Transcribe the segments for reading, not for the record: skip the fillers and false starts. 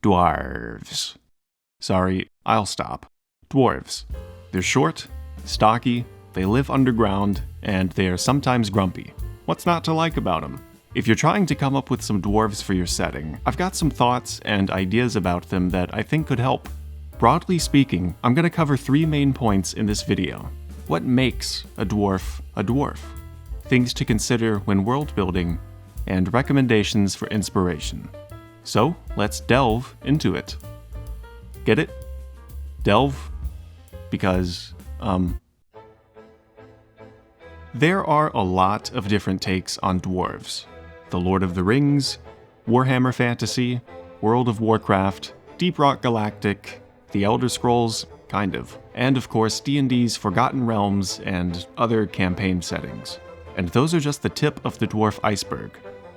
Dwarves. Sorry, I'll stop. Dwarves. They're short, stocky, they live underground, and they are sometimes grumpy. What's not to like about them? If you're trying to come up with some dwarves for your setting, I've got some thoughts and ideas about them that I think could help. Broadly speaking, I'm going to cover 3 main points in this video. What makes a dwarf a dwarf? Things to consider when world building, and recommendations for inspiration. So, let's delve into it. Get it? Delve? Because, there are a lot of different takes on dwarves. The Lord of the Rings, Warhammer Fantasy, World of Warcraft, Deep Rock Galactic, The Elder Scrolls, kind of, and of course D&D's Forgotten Realms and other campaign settings. And those are just the tip of the dwarf iceberg.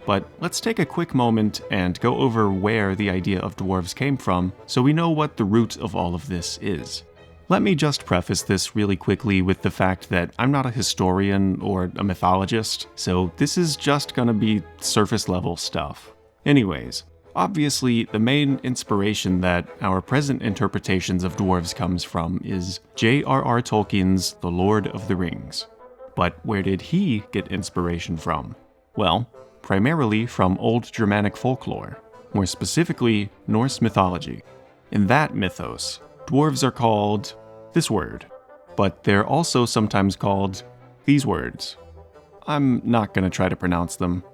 But let's take a quick moment and go over where the idea of dwarves came from so we know what the root of all of this is. Let me just preface this really quickly with the fact that I'm not a historian or a mythologist, so this is just gonna be surface level stuff. Anyways, obviously the main inspiration that our present interpretations of dwarves comes from is J.R.R. Tolkien's The Lord of the Rings. But where did he get inspiration from? Well, primarily from Old Germanic folklore, more specifically Norse mythology. In that mythos, dwarves are called this word, but they're also sometimes called these words. I'm not gonna try to pronounce them.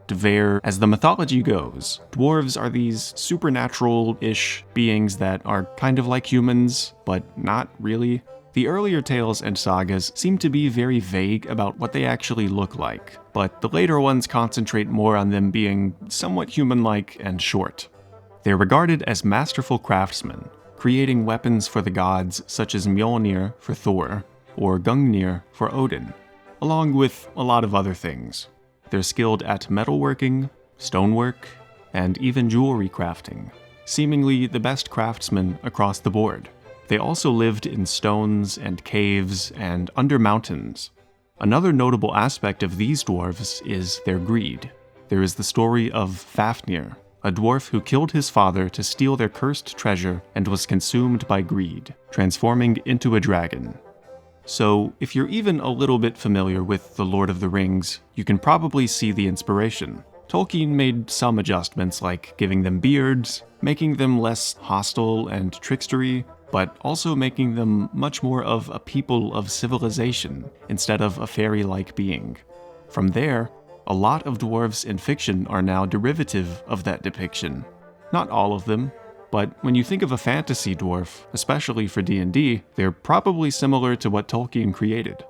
Dver, as the mythology goes, dwarves are these supernatural-ish beings that are kind of like humans, but not really. The earlier tales and sagas seem to be very vague about what they actually look like, but the later ones concentrate more on them being somewhat human-like and short. They're regarded as masterful craftsmen, creating weapons for the gods such as Mjolnir for Thor, or Gungnir for Odin, along with a lot of other things. They're skilled at metalworking, stonework, and even jewelry crafting, seemingly the best craftsmen across the board. They also lived in stones and caves and under mountains. Another notable aspect of these dwarves is their greed. There is the story of Fafnir, a dwarf who killed his father to steal their cursed treasure and was consumed by greed, transforming into a dragon. So, if you're even a little bit familiar with The Lord of the Rings, you can probably see the inspiration. Tolkien made some adjustments like giving them beards, making them less hostile and trickstery, but also making them much more of a people of civilization instead of a fairy-like being. From there, a lot of dwarves in fiction are now derivative of that depiction. Not all of them, but when you think of a fantasy dwarf, especially for D&D, they're probably similar to what Tolkien created.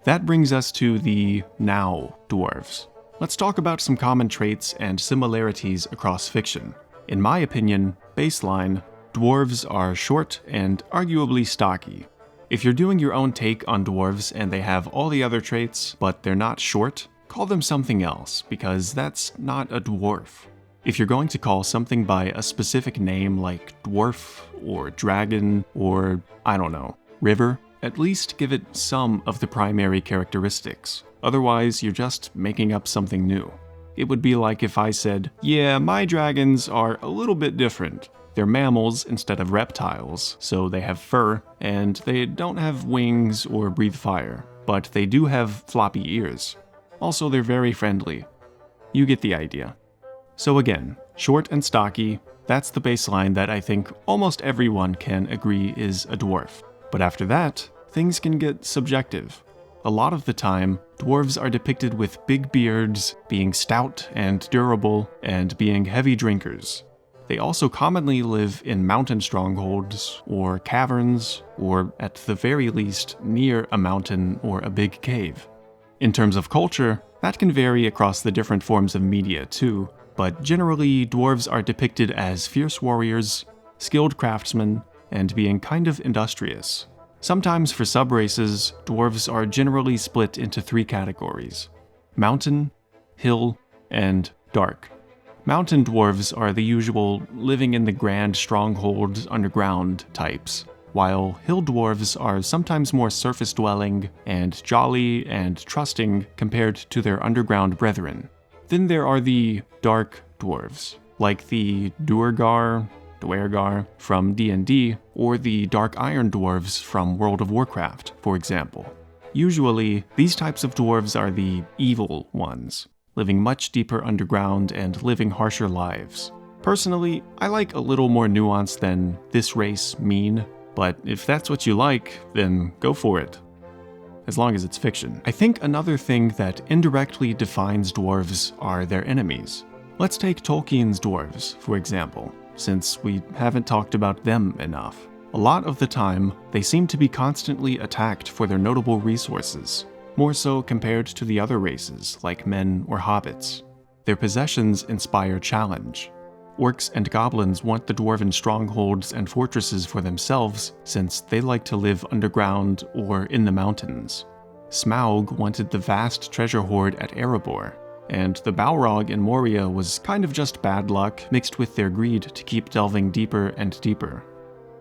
That brings us to the now dwarves. Let's talk about some common traits and similarities across fiction. In my opinion, baseline, dwarves are short and arguably stocky. If you're doing your own take on dwarves and they have all the other traits, but they're not short, call them something else, because that's not a dwarf. If you're going to call something by a specific name like dwarf, or dragon, or, I don't know, river, at least give it some of the primary characteristics. Otherwise, you're just making up something new. It would be like if I said, yeah, my dragons are a little bit different. They're mammals instead of reptiles, so they have fur, and they don't have wings or breathe fire, but they do have floppy ears. Also, they're very friendly. You get the idea. So again, short and stocky, that's the baseline that I think almost everyone can agree is a dwarf. But after that, things can get subjective. A lot of the time, dwarves are depicted with big beards, being stout and durable, and being heavy drinkers. They also commonly live in mountain strongholds, or caverns, or at the very least, near a mountain or a big cave. In terms of culture, that can vary across the different forms of media too, but generally dwarves are depicted as fierce warriors, skilled craftsmen, and being kind of industrious. Sometimes for subraces, dwarves are generally split into 3 categories: mountain, hill, and dark. Mountain dwarves are the usual living in the grand stronghold underground types, while hill dwarves are sometimes more surface-dwelling and jolly and trusting compared to their underground brethren. Then there are the dark dwarves. like the Duergar from D&D, or the Dark Iron Dwarves from World of Warcraft, for example. Usually, these types of dwarves are the evil ones, living much deeper underground and living harsher lives. Personally, I like a little more nuance than "this race mean," but if that's what you like, then go for it. As long as it's fiction. I think another thing that indirectly defines dwarves are their enemies. Let's take Tolkien's dwarves, for example, since we haven't talked about them enough. A lot of the time, they seem to be constantly attacked for their notable resources, more so compared to the other races, like men or hobbits. Their possessions inspire challenge. Orcs and goblins want the dwarven strongholds and fortresses for themselves, since they like to live underground or in the mountains. Smaug wanted the vast treasure hoard at Erebor, and the Balrog in Moria was kind of just bad luck mixed with their greed to keep delving deeper and deeper.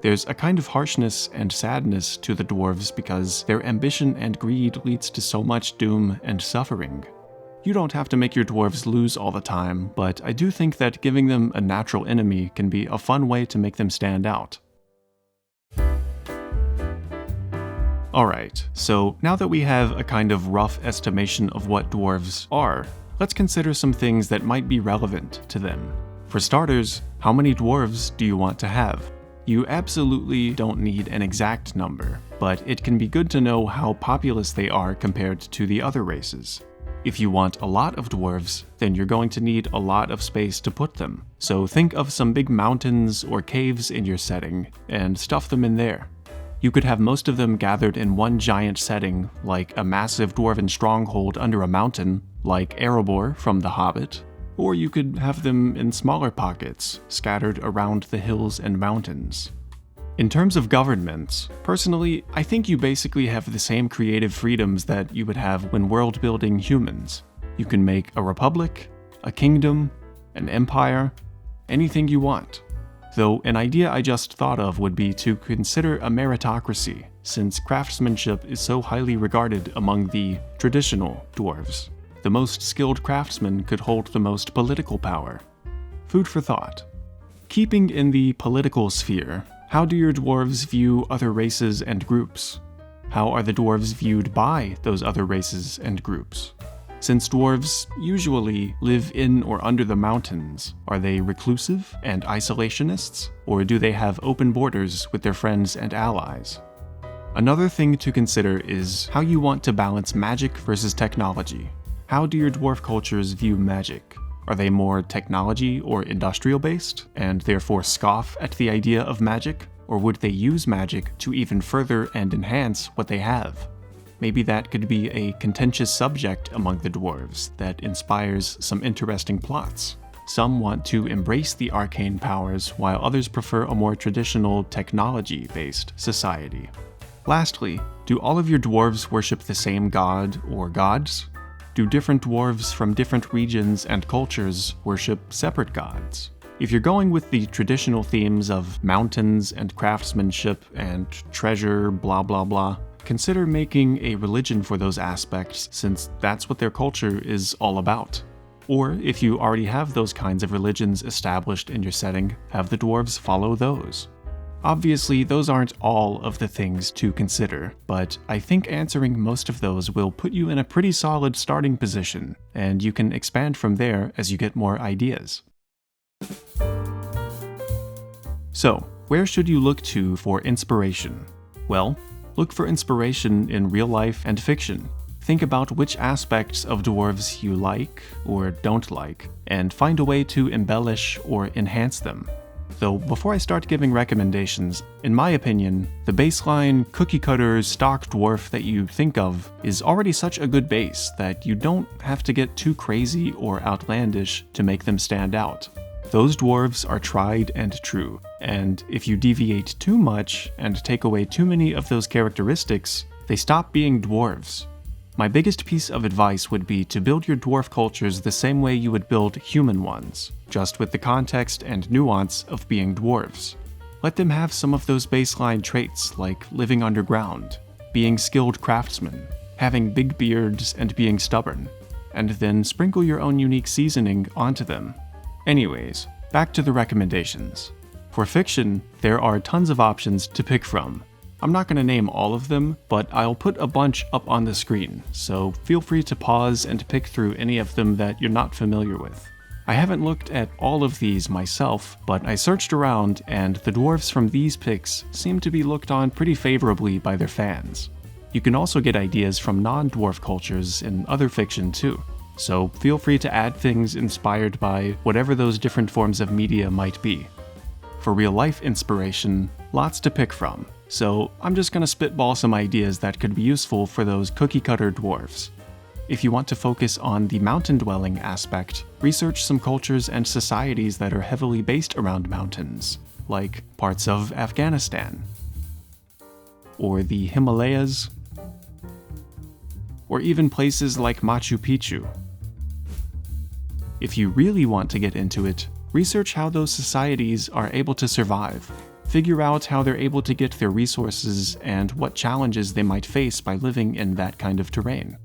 There's a kind of harshness and sadness to the dwarves because their ambition and greed leads to so much doom and suffering. You don't have to make your dwarves lose all the time, but I do think that giving them a natural enemy can be a fun way to make them stand out. Alright, so now that we have a kind of rough estimation of what dwarves are, let's consider some things that might be relevant to them. For starters, how many dwarves do you want to have? You absolutely don't need an exact number, but it can be good to know how populous they are compared to the other races. If you want a lot of dwarves, then you're going to need a lot of space to put them. So think of some big mountains or caves in your setting, and stuff them in there. You could have most of them gathered in one giant setting, like a massive dwarven stronghold under a mountain, like Erebor from The Hobbit, or you could have them in smaller pockets, scattered around the hills and mountains. In terms of governments, personally, I think you basically have the same creative freedoms that you would have when world building humans. You can make a republic, a kingdom, an empire, anything you want. Though an idea I just thought of would be to consider a meritocracy, since craftsmanship is so highly regarded among the traditional dwarves. The most skilled craftsman could hold the most political power. Food for thought. Keeping in the political sphere, how do your dwarves view other races and groups? How are the dwarves viewed by those other races and groups? Since dwarves usually live in or under the mountains, are they reclusive and isolationists, or do they have open borders with their friends and allies? Another thing to consider is how you want to balance magic versus technology. How do your dwarf cultures view magic? Are they more technology or industrial based, and therefore scoff at the idea of magic? Or would they use magic to even further and enhance what they have? Maybe that could be a contentious subject among the dwarves that inspires some interesting plots. Some want to embrace the arcane powers, while others prefer a more traditional technology-based society. Lastly, do all of your dwarves worship the same god or gods? Do different dwarves from different regions and cultures worship separate gods? If you're going with the traditional themes of mountains and craftsmanship and treasure, blah blah blah, consider making a religion for those aspects, since that's what their culture is all about. Or if you already have those kinds of religions established in your setting, have the dwarves follow those. Obviously, those aren't all of the things to consider, but I think answering most of those will put you in a pretty solid starting position, and you can expand from there as you get more ideas. So, where should you look to for inspiration? Well, look for inspiration in real life and fiction. Think about which aspects of dwarves you like or don't like, and find a way to embellish or enhance them. Though before I start giving recommendations, in my opinion, the baseline cookie-cutter stock dwarf that you think of is already such a good base that you don't have to get too crazy or outlandish to make them stand out. Those dwarves are tried and true, and if you deviate too much and take away too many of those characteristics, they stop being dwarves. My biggest piece of advice would be to build your dwarf cultures the same way you would build human ones, just with the context and nuance of being dwarves. Let them have some of those baseline traits like living underground, being skilled craftsmen, having big beards and being stubborn, and then sprinkle your own unique seasoning onto them. Anyways, back to the recommendations. For fiction, there are tons of options to pick from. I'm not going to name all of them, but I'll put a bunch up on the screen, so feel free to pause and pick through any of them that you're not familiar with. I haven't looked at all of these myself, but I searched around and the dwarves from these picks seem to be looked on pretty favorably by their fans. You can also get ideas from non-dwarf cultures in other fiction too, so feel free to add things inspired by whatever those different forms of media might be. For real-life inspiration, lots to pick from, so I'm just gonna spitball some ideas that could be useful for those cookie-cutter dwarves. If you want to focus on the mountain-dwelling aspect, research some cultures and societies that are heavily based around mountains, like parts of Afghanistan, or the Himalayas, or even places like Machu Picchu. If you really want to get into it, research how those societies are able to survive. Figure out how they're able to get their resources and what challenges they might face by living in that kind of terrain.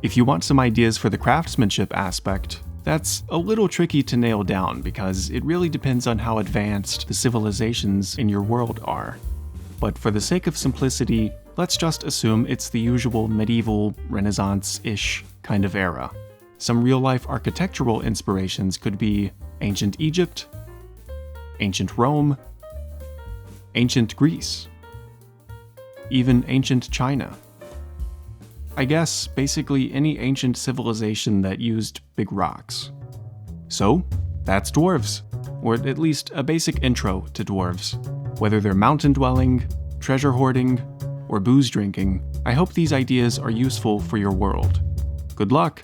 If you want some ideas for the craftsmanship aspect, that's a little tricky to nail down because it really depends on how advanced the civilizations in your world are. But for the sake of simplicity, let's just assume it's the usual medieval, Renaissance-ish kind of era. Some real-life architectural inspirations could be ancient Egypt, ancient Rome, ancient Greece, even ancient China. I guess basically any ancient civilization that used big rocks. So, that's dwarves, or at least a basic intro to dwarves. Whether they're mountain dwelling, treasure hoarding, or booze drinking, I hope these ideas are useful for your world. Good luck!